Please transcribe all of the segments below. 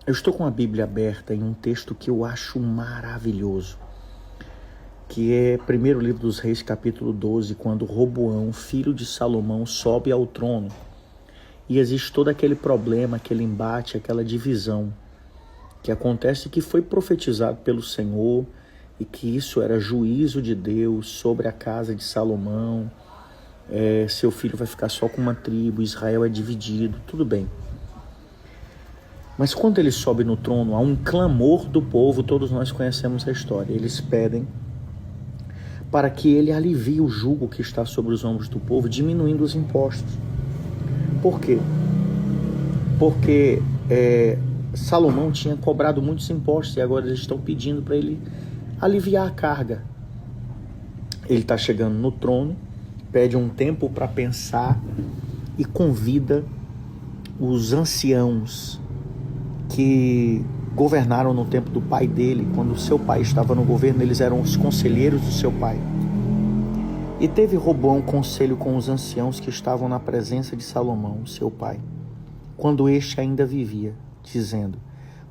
Eu estou com a Bíblia aberta em um texto que eu acho maravilhoso, que é 1º livro dos Reis, capítulo 12, quando Roboão, filho de Salomão, sobe ao trono. E existe todo aquele problema, aquele embate, aquela divisão que acontece, que foi profetizado pelo Senhor, e que isso era juízo de Deus sobre a casa de Salomão. Seu filho vai ficar só com uma tribo, Israel é dividido, tudo bem. Mas quando ele sobe no trono, há um clamor do povo, todos nós conhecemos a história. Eles pedem para que ele alivie o jugo que está sobre os ombros do povo, diminuindo os impostos. Por quê? Porque Salomão tinha cobrado muitos impostos e agora eles estão pedindo para ele aliviar a carga. Ele está chegando no trono, pede um tempo para pensar e convida os anciãos que governaram no tempo do pai dele. Quando o seu pai estava no governo, eles eram os conselheiros do seu pai. E teve Roboão conselho com os anciãos que estavam na presença de Salomão, seu pai, quando este ainda vivia, dizendo: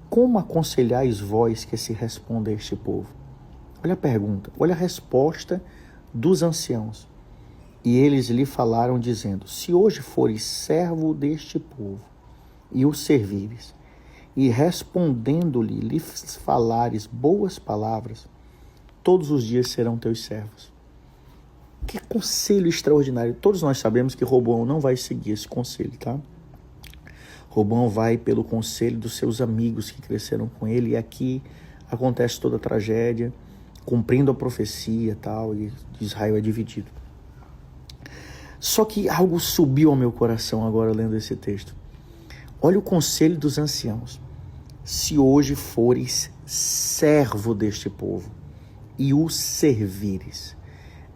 como aconselhais vós que se responda a este povo? Olha a pergunta, olha a resposta dos anciãos. E eles lhe falaram, dizendo: se hoje fores servo deste povo e o servires, e respondendo-lhe lhes falares boas palavras, todos os dias serão teus servos. Que conselho extraordinário. Todos nós sabemos que Roboão não vai seguir esse conselho, tá? Roboão vai pelo conselho dos seus amigos que cresceram com ele, e aqui acontece toda a tragédia, cumprindo a profecia, tal, e Israel é dividido. Só que algo subiu ao meu coração agora lendo esse texto. Olha o conselho dos anciãos: se hoje fores servo deste povo e o servires.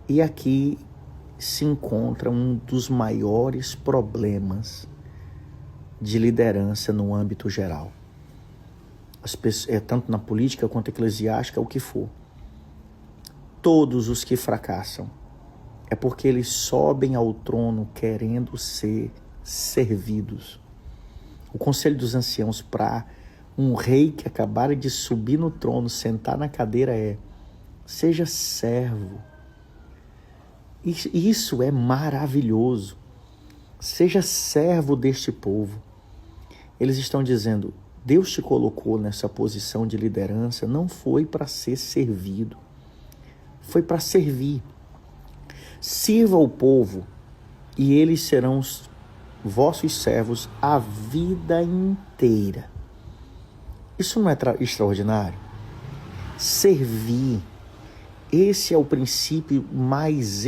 E aqui se encontra um dos maiores problemas de liderança no âmbito geral. Tanto na política quanto eclesiástica, o que for. Todos os que fracassam é porque eles sobem ao trono querendo ser servidos. O conselho dos anciãos para um rei que acabara de subir no trono, sentar na cadeira, seja servo. Isso é maravilhoso. Seja servo deste povo. Eles estão dizendo: Deus te colocou nessa posição de liderança, não foi para ser servido, foi para servir. Sirva o povo e eles serão vossos servos a vida inteira. Isso não é extraordinário? Servir. Esse é o princípio mais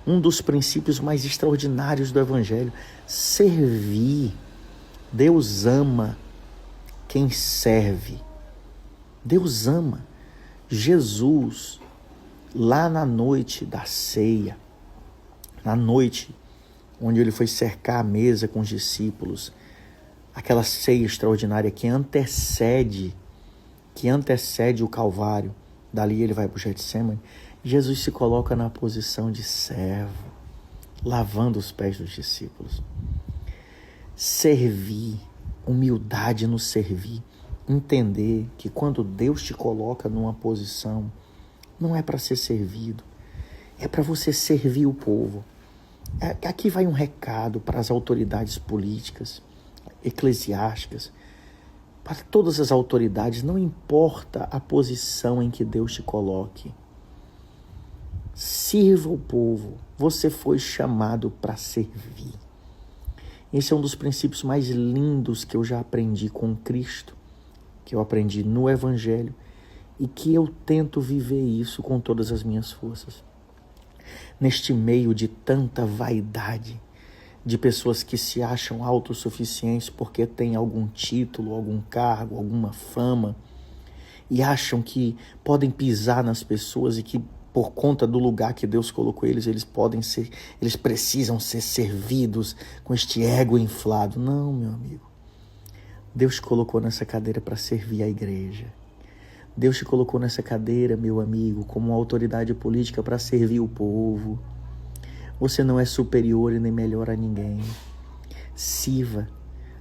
um dos princípios mais extraordinários do Evangelho. Servir. Deus ama quem serve. Deus ama. Jesus, lá na noite da ceia, na noite onde ele foi cercar a mesa com os discípulos, aquela ceia extraordinária que antecede o Calvário, dali ele vai para o Getsemane, Jesus se coloca na posição de servo, lavando os pés dos discípulos. Servir, humildade no servir, entender que quando Deus te coloca numa posição, não é para ser servido, é para você servir o povo. Aqui vai um recado para as autoridades políticas, eclesiásticas, para todas as autoridades, não importa a posição em que Deus te coloque. Sirva o povo, você foi chamado para servir. Esse é um dos princípios mais lindos que eu já aprendi com Cristo, que eu aprendi no Evangelho e que eu tento viver isso com todas as minhas forças. Neste meio de tanta vaidade, de pessoas que se acham autossuficientes porque têm algum título, algum cargo, alguma fama, e acham que podem pisar nas pessoas e que por conta do lugar que Deus colocou eles precisam ser servidos com este ego inflado. Não, meu amigo. Deus te colocou nessa cadeira para servir a igreja. Deus te colocou nessa cadeira, meu amigo, como uma autoridade política para servir o povo. Você não é superior e nem melhor a ninguém. Sirva.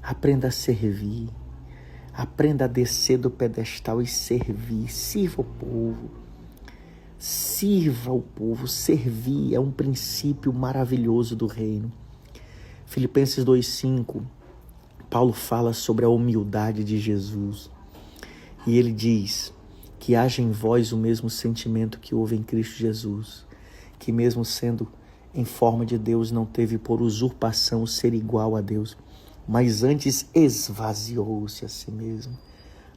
Aprenda a servir. Aprenda a descer do pedestal e servir. Sirva o povo. Sirva o povo. Servir é um princípio maravilhoso do reino. Filipenses 2,5, Paulo fala sobre a humildade de Jesus. E ele diz que haja em vós o mesmo sentimento que houve em Cristo Jesus, que mesmo sendo em forma de Deus, não teve por usurpação ser igual a Deus, mas antes esvaziou-se a si mesmo,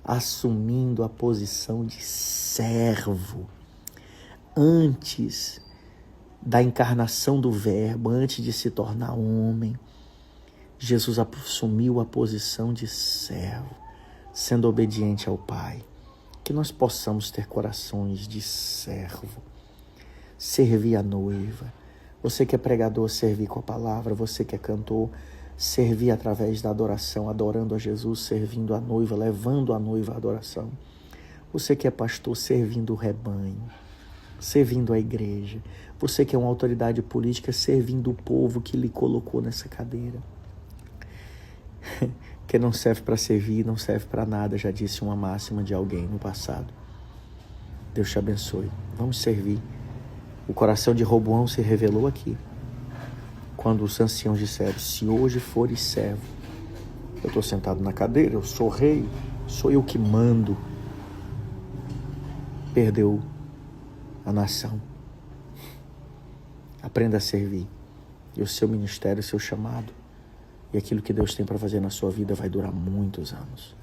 assumindo a posição de servo. Antes da encarnação do Verbo, antes de se tornar homem, Jesus assumiu a posição de servo, sendo obediente ao Pai. Que nós possamos ter corações de servo, servir a noiva. Você que é pregador, servir com a palavra. Você que é cantor, servir através da adoração, adorando a Jesus, servindo a noiva, levando a noiva à adoração. Você que é pastor, servindo o rebanho, servindo a igreja. Você que é uma autoridade política, servindo o povo que lhe colocou nessa cadeira. Que não serve para servir, não serve para nada, já disse uma máxima de alguém no passado. Deus te abençoe. Vamos servir. O coração de Roboão se revelou aqui, quando os anciãos disseram: se hoje fores servo, eu estou sentado na cadeira, eu sou rei, sou eu que mando. Perdeu a nação. Aprenda a servir. E o seu ministério, o seu chamado, e aquilo que Deus tem para fazer na sua vida vai durar muitos anos.